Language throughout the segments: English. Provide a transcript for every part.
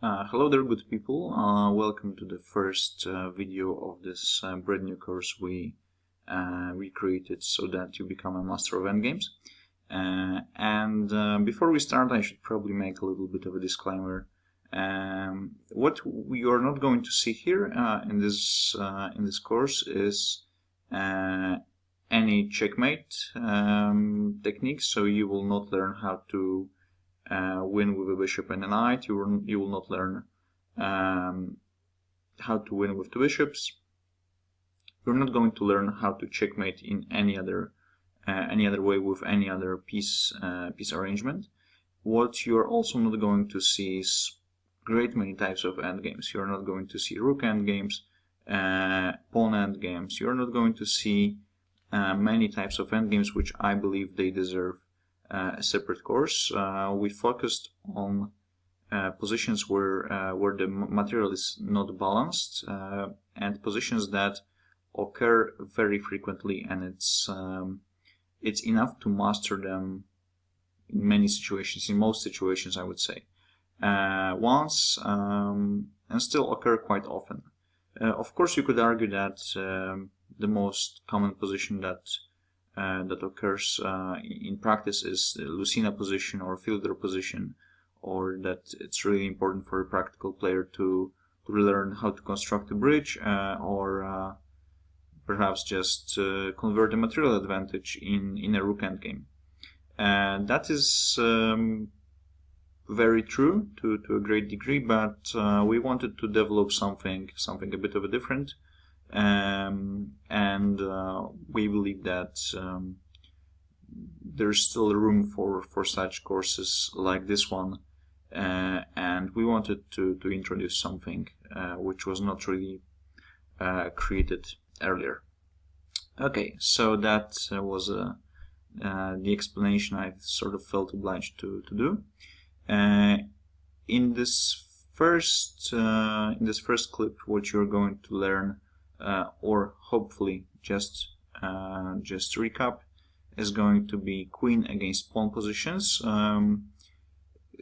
Hello there, good people. Welcome to the first video of this brand new course we created so that you become a master of endgames. Before we start, I should probably make a little bit of a disclaimer. What we are not going to see here in this course is any checkmate techniques. So you will not learn how to win with a bishop and a knight. You will not learn how to win with two bishops. You're not going to learn how to checkmate in any other way with any other piece arrangement. What you're also not going to see is great many types of endgames. You're not going to see rook endgames, pawn endgames. You're not going to see many types of endgames, which I believe they deserve a separate course. We focused on positions where the material is not balanced and positions that occur very frequently, and it's enough to master them in many situations, in most situations I would say, once, and still occur quite often. Of course, you could argue that the most common position that occurs in practice is the Lucena position or fielder position, or that it's really important for a practical player to learn how to construct a bridge, or perhaps just convert a material advantage in a rook endgame. That is very true to a great degree, but we wanted to develop something a bit of a different. We believe that there's still room for such courses like this one, and we wanted to introduce something which was not really created earlier. Okay, so that was the explanation I sort of felt obliged to do. In this first clip, what you're going to learn, or hopefully just recap, is going to be queen against pawn positions.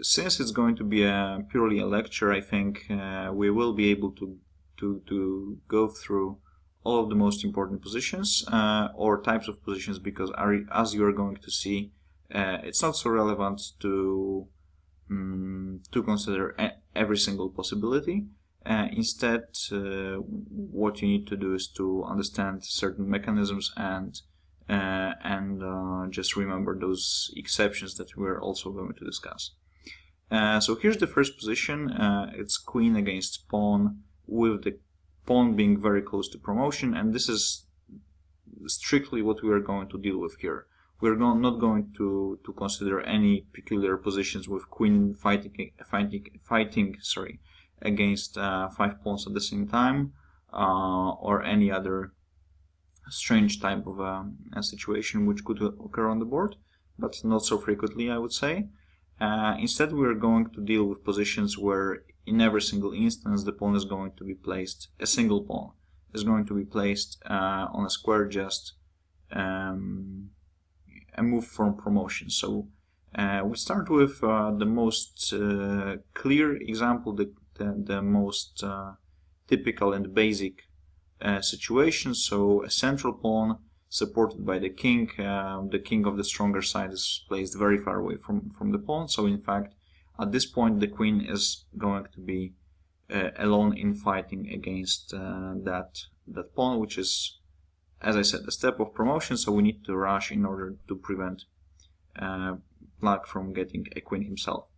Since it's going to be purely a lecture, I think we will be able to go through all of the most important positions or types of positions, because as you are going to see, it's not so relevant to consider every single possibility. Instead, what you need to do is to understand certain mechanisms and just remember those exceptions that we're also going to discuss. So here's the first position. It's queen against pawn, with the pawn being very close to promotion, and this is strictly what we are going to deal with here. We're not going to consider any peculiar positions with queen fighting against 5 pawns at the same time, or any other strange type of a situation which could occur on the board, but not so frequently, I would say. Instead, we are going to deal with positions where in every single instance the pawn is going to be placed, a single pawn is going to be placed on a square, just a move from promotion. So we start with the most clear example, the most typical and basic situation. So a central pawn supported by the king of the stronger side is placed very far away from the pawn. So in fact, at this point, the queen is going to be alone in fighting against that pawn, which is, as I said, a step of promotion. So we need to rush in order to prevent black from getting a queen himself.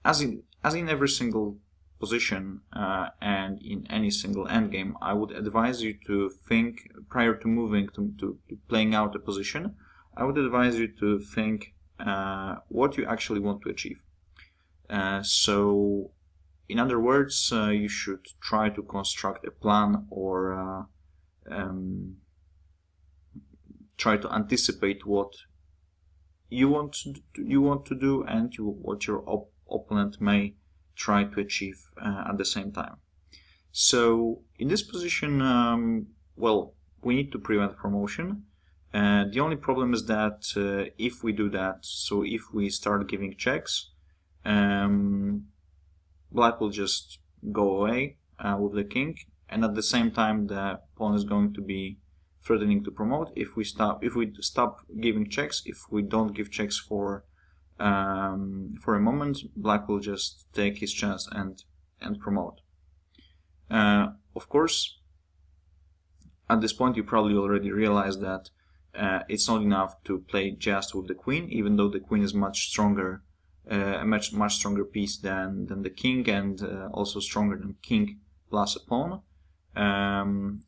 As in every single position and in any single endgame, I would advise you to think, prior to moving to playing out a position, I would advise you to think what you actually want to achieve. So in other words, you should try to construct a plan, or try to anticipate what you want to do and what your opponent may try to achieve at the same time. So in this position, well, we need to prevent promotion. The only problem is that if we do that, so if we start giving checks, black will just go away with the king, and at the same time the pawn is going to be threatening to promote. If we stop giving checks, if we don't give checks for a moment, black will just take his chance and promote. Of course, at this point you probably already realized that it's not enough to play just with the queen, even though the queen is much stronger, a much stronger piece than the king, and also stronger than king plus a pawn.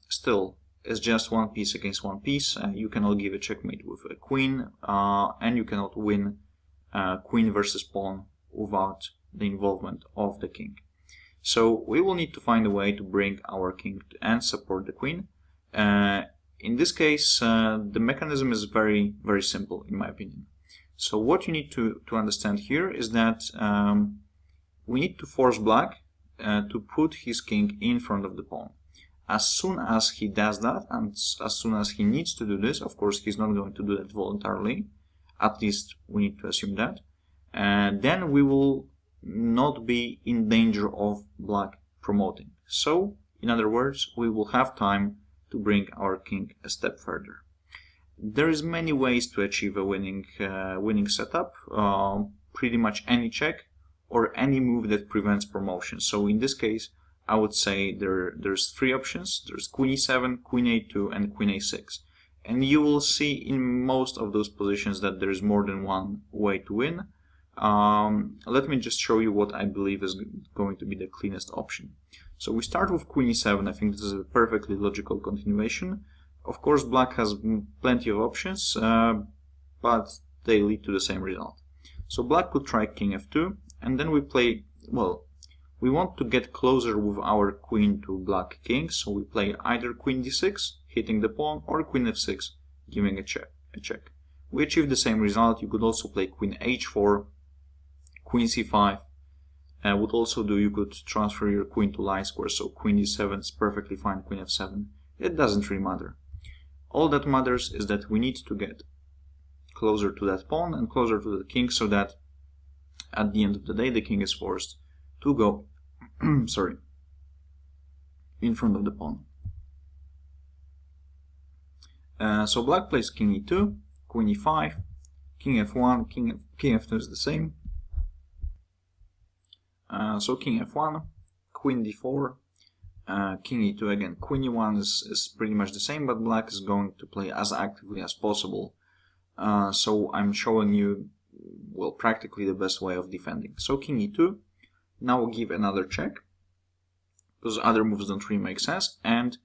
Still, it's just one piece against one piece. You cannot give a checkmate with a queen, and you cannot win queen versus pawn without the involvement of the king. So we will need to find a way to bring our king and support the queen. In this case, the mechanism is very, very simple, in my opinion. So what you need to understand here is that we need to force black to put his king in front of the pawn. As soon as he does that, and as soon as he needs to do this, of course he's not going to do that voluntarily, at least we need to assume that, then we will not be in danger of black promoting. So, in other words, we will have time to bring our king a step further. There is many ways to achieve a winning setup, pretty much any check or any move that prevents promotion. So in this case, I would say there's three options. There's queen e7, queen a2, and queen a6. And you will see in most of those positions that there is more than one way to win. Let me just show you what I believe is going to be the cleanest option. So we start with queen e7. I think this is a perfectly logical continuation. Of course, black has plenty of options, but they lead to the same result. So black could try king f2, and then we play, well, we want to get closer with our queen to black king, so we play either queen d6, hitting the pawn, or queen f6, giving a check. We achieve the same result. You could also play queen h4, queen c5. Would also do, you could transfer your queen to light square, so queen d7 is perfectly fine, queen f7. It doesn't really matter. All that matters is that we need to get closer to that pawn and closer to the king, so that at the end of the day the king is forced to go sorry, in front of the pawn. So black plays king e2, queen e5, king f1, king f2 is the same. So king f1, queen d4, king e2 again. Queen e1 is pretty much the same, but black is going to play as actively as possible. So I'm showing you, well, practically the best way of defending. So king e2, now we'll give another check, because other moves don't really make sense, and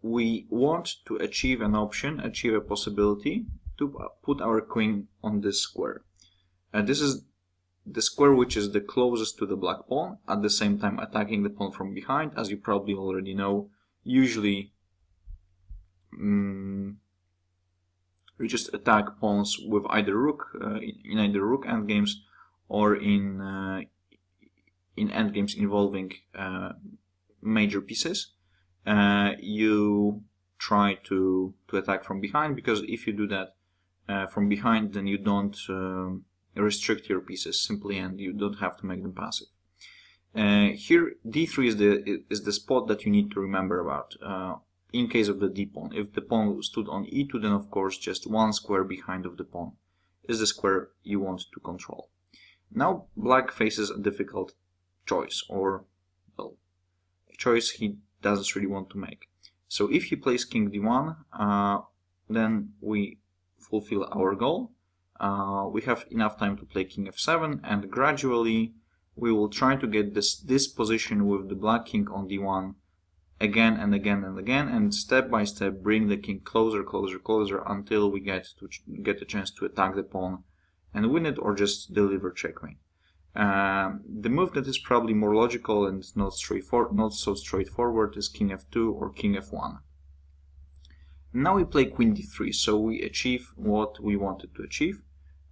we want to achieve an option, achieve a possibility to put our queen on this square. This is the square which is the closest to the black pawn, at the same time attacking the pawn from behind. As you probably already know, usually we just attack pawns with either rook, in either rook endgames, or in endgames involving major pieces. You try to attack from behind, because if you do that from behind, then you don't restrict your pieces simply, and you don't have to make them passive. Here d3 is the spot that you need to remember about in case of the d pawn. If the pawn stood on e2, then of course just one square behind of the pawn is the square you want to control. Now black faces a difficult choice, or, well, a choice he doesn't really want to make. So if he plays king d1, then we fulfill our goal. We have enough time to play king f7, and gradually we will try to get this position with the black king on d1 again and again and again, and step by step bring the king closer, closer, closer, until we get a chance to attack the pawn and win it, or just deliver checkmate. The move that is probably more logical and not so straightforward is king f2 or king f1. Now we play queen d3, so we achieve what we wanted to achieve.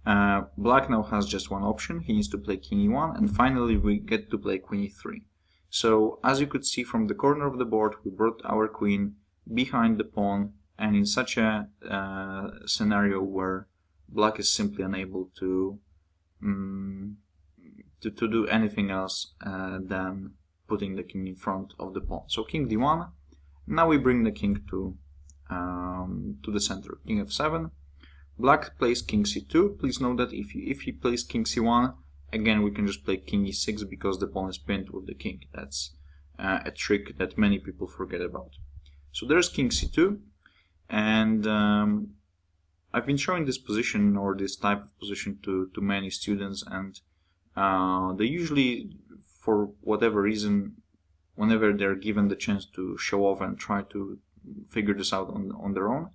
Black now has just one option. He needs to play king e1, and finally we get to play queen e3. So as you could see from the corner of the board, we brought our queen behind the pawn, and in such a scenario where black is simply unable to to do anything else than putting the king in front of the pawn. So king d1. Now we bring the king to the center. King f7. Black plays king c2. Please note that if he plays king c1, again we can just play king e6 because the pawn is pinned with the king. That's a trick that many people forget about. So there's king c2, and I've been showing this position or this type of position to many students, and they usually, for whatever reason, whenever they're given the chance to show off and try to figure this out on their own,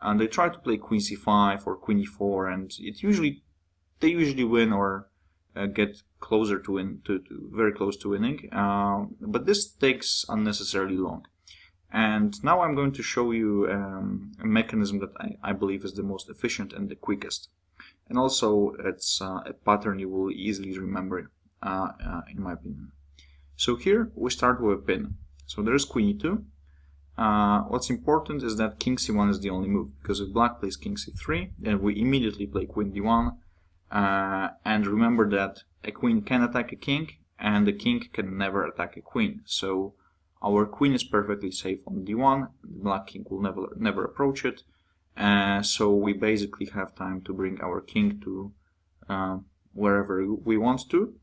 and they try to play queen c5 or queen e4, and they usually win or get closer to win, to very close to winning, but this takes unnecessarily long. And now I'm going to show you a mechanism that I believe is the most efficient and the quickest, and also it's a pattern you will easily remember, in my opinion. So here we start with a pin. So there's queen e2. What's important is that king c1 is the only move, because if black plays king c3, then we immediately play queen d1, and remember that a queen can attack a king, and the king can never attack a queen. So our queen is perfectly safe on d1, the black king will never approach it, so we basically have time to bring our king to wherever we want to.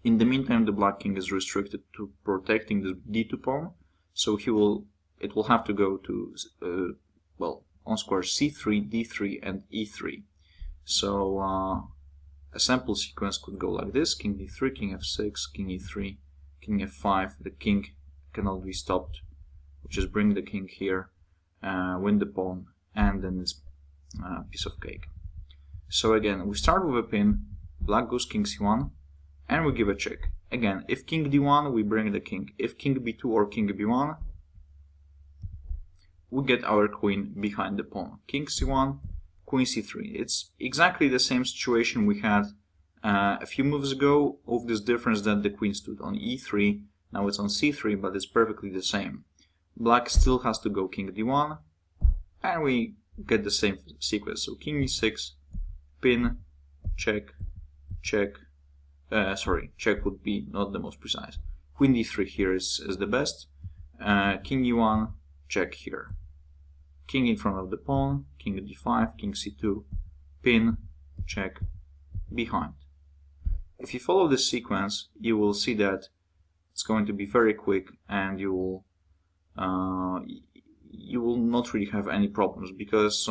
In the meantime, the black king is restricted to protecting the d2 pawn, so it will have to go to, well, on square c3, d3, and e3. So a sample sequence could go like this: king d3, king f6, king e3, king f5. The king cannot be stopped. We just bring the king here, win the pawn, and then it's a piece of cake. So again, we start with a pin, black goes king c1, and we give a check. Again, if king d1, we bring the king. If king b2 or king b1, we get our queen behind the pawn. King c1, queen c3. It's exactly the same situation we had a few moves ago, with this difference that the queen stood on e3. Now it's on c3, but it's perfectly the same. Black still has to go king d1, and we get the same sequence. So king e6, pin, check, check. Check would be not the most precise. Queen d3 here is the best. King e1, check here. King in front of the pawn, king d5, king c2, pin, check, behind. If you follow this sequence, you will see that it's going to be very quick, and you will not really have any problems, because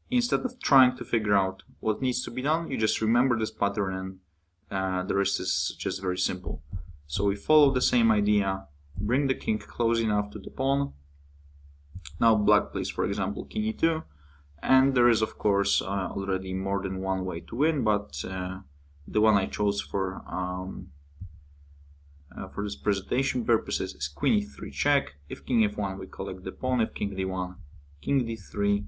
instead of trying to figure out what needs to be done, you just remember this pattern, and the rest is just very simple. So we follow the same idea, bring the king close enough to the pawn. Now black plays, for example, king e2, and there is of course already more than one way to win, but the one I chose for this presentation purposes is queen e3 check. If king f1, we collect the pawn. If king d1, king d3,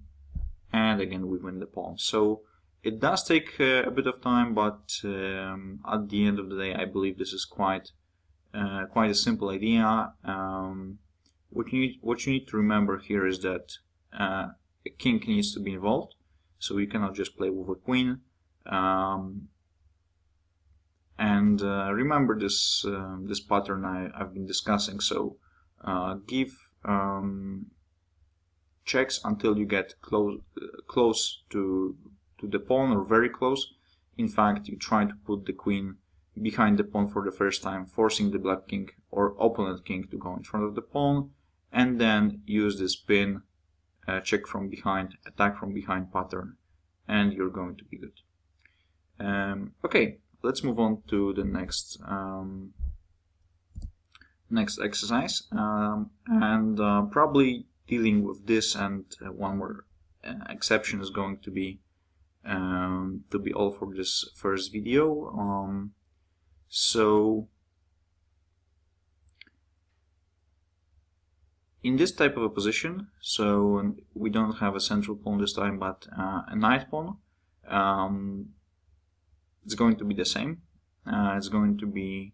and again we win the pawn. So it does take a bit of time, but at the end of the day, I believe this is quite a simple idea. What you need to remember here is that a king needs to be involved, so you cannot just play with a queen. And remember this pattern I've been discussing. So give checks until you get close to the pawn, or very close. In fact, you try to put the queen behind the pawn for the first time, forcing the black king or opponent king to go in front of the pawn, and then use this pin, check from behind, attack from behind pattern, and you're going to be good. Okay, let's move on to the next exercise, and probably dealing with this and one more exception is going to be all for this first video. So in this type of a position, so we don't have a central pawn this time, but a knight pawn, it's going to be the same. It's going to be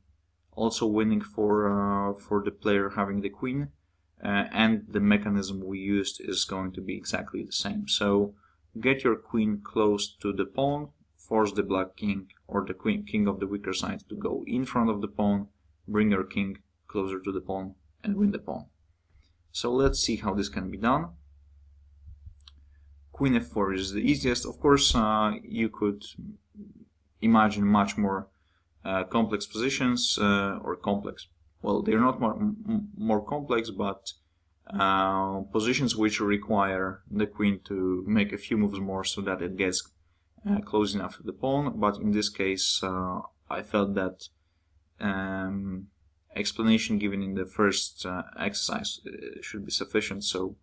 also winning for the player having the queen, and the mechanism we used is going to be exactly the same. So get your queen close to the pawn, force the black king or the king of the weaker side to go in front of the pawn, bring your king closer to the pawn, and win the pawn. So let's see how this can be done. Queen f4 is the easiest. Of course, you could imagine much more complex positions, or complex. Well, they're not more complex, but positions which require the queen to make a few moves more so that it gets close enough to the pawn. But in this case, I felt that explanation given in the first exercise should be sufficient. So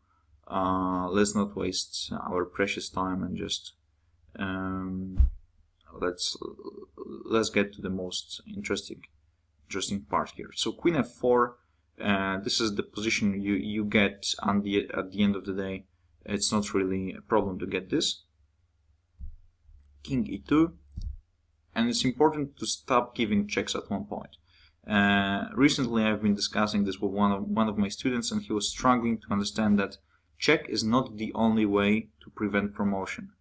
let's not waste our precious time and just let's get to the most interesting part here. So Queen f4, this is the position you get at the end of the day. It's not really a problem to get this. King e2, and it's important to stop giving checks at one point. Recently I've been discussing this with one of my students, and he was struggling to understand that check is not the only way to prevent promotion.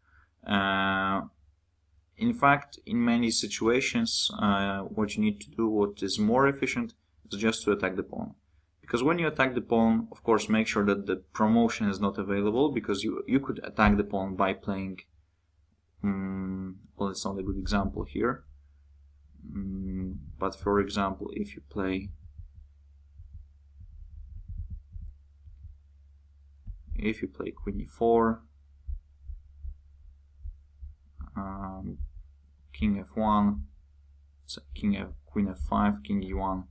In fact, in many situations, what you need to do, what is more efficient, is just to attack the pawn. Because when you attack the pawn, of course, make sure that the promotion is not available, because you could attack the pawn by playing, well, it's not a good example here, but for example, if you play Queen e4, King f1, so Queen f5, King e1,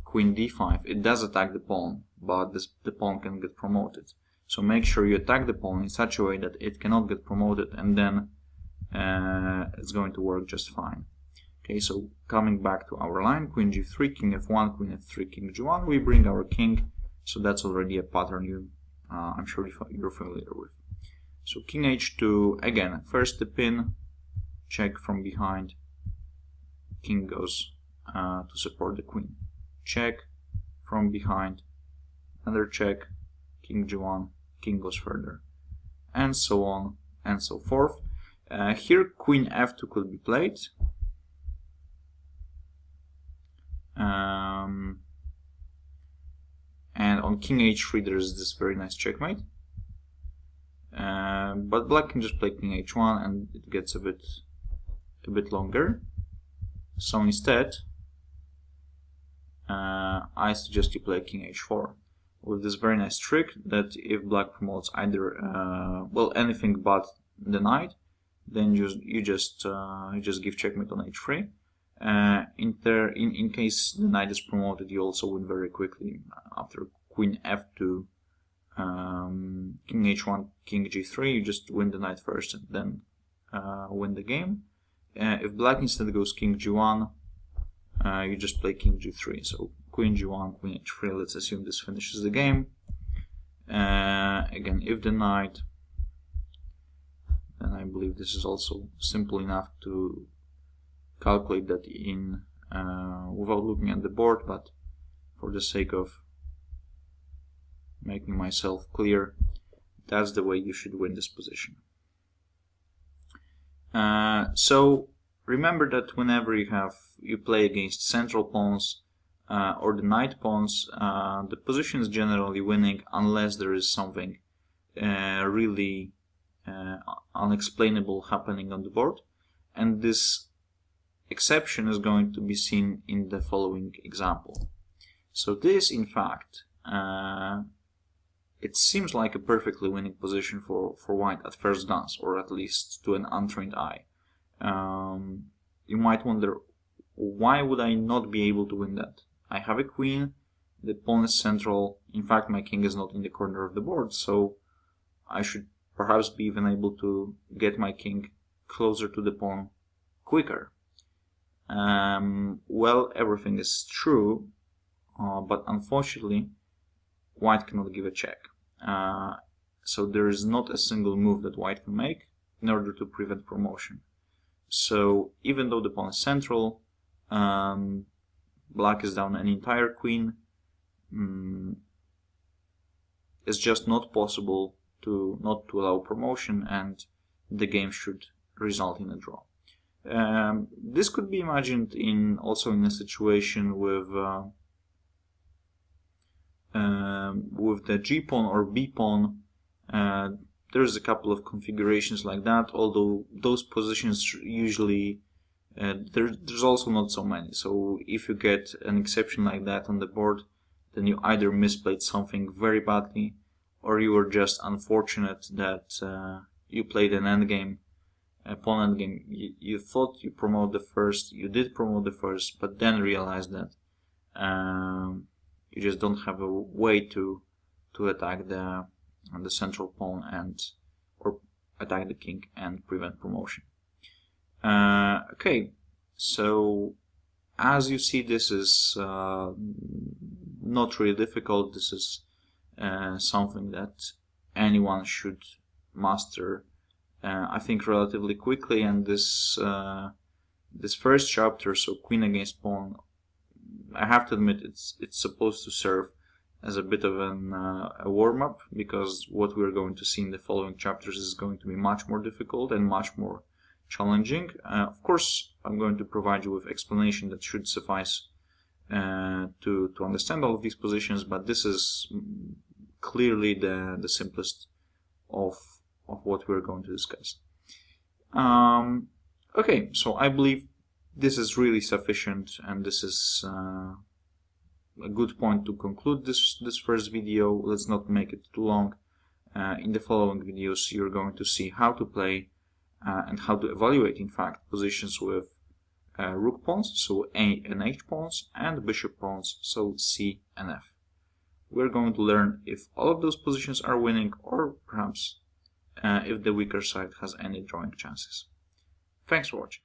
Queen d5, it does attack the pawn, but the pawn can get promoted. So make sure you attack the pawn in such a way that it cannot get promoted, and then it's going to work just fine. Okay, so coming back to our line, Queen g3, King f1, Queen f3, King g1, we bring our king, so that's already a pattern I'm sure you're familiar with. So King h2, again, first the pin, check from behind, King goes to support the Queen, check from behind, another check, King g1, King goes further, and so on and so forth. Here Queen f2 could be played. And on King h3 there is this very nice checkmate. But black can just play King h1 and it gets a bit longer. So instead, I suggest you play King h4 with this very nice trick that if black promotes either well, anything but the knight, then you just give checkmate on h3. In case the knight is promoted, you also win very quickly after Queen f2, King h1, King g3. You just win the knight first and then win the game. If black instead goes King g1, you just play King g3. So Queen g1, Queen h3. Let's assume this finishes the game. Again, if the knight, then I believe this is also simple enough to calculate that in without looking at the board, but for the sake of making myself clear, that's the way you should win this position. So remember that whenever you play against central pawns or the knight pawns, the position is generally winning unless there is something really unexplainable happening on the board, and this exception is going to be seen in the following example. So this, in fact, it seems like a perfectly winning position for white at first glance, or at least to an untrained eye. You might wonder, why would I not be able to win that? I have a queen, the pawn is central, in fact my king is not in the corner of the board, so I should perhaps be even able to get my king closer to the pawn quicker. Well, everything is true, but unfortunately white cannot give a check. So there is not a single move that white can make in order to prevent promotion. So even though the pawn is central, black is down an entire queen, it's just not possible to allow promotion, and the game should result in a draw. This could be imagined also in a situation with the G pawn or B pawn. There's a couple of configurations like that, although those positions usually there's also not so many. So if you get an exception like that on the board, then you either misplayed something very badly, or you were just unfortunate that you played an endgame, a pawn endgame. You thought you promote the first, you did promote the first, but then realized that you just don't have a way to attack the central pawn or attack the king and prevent promotion. Okay, so as you see, this is not really difficult. This is something that anyone should master, I think, relatively quickly. And this first chapter, so queen against pawn, I have to admit it's supposed to serve as a bit of a warm-up, because what we're going to see in the following chapters is going to be much more difficult and much more challenging. Of course, I'm going to provide you with explanation that should suffice to understand all of these positions, but this is clearly the simplest of what we're going to discuss. Okay, so I believe this is really sufficient, and this is a good point to conclude this first video. Let's not make it too long. In the following videos, you're going to see how to play and how to evaluate, in fact, positions with rook pawns, so A and H pawns, and bishop pawns, so C and F. We're going to learn if all of those positions are winning, or perhaps if the weaker side has any drawing chances. Thanks for watching.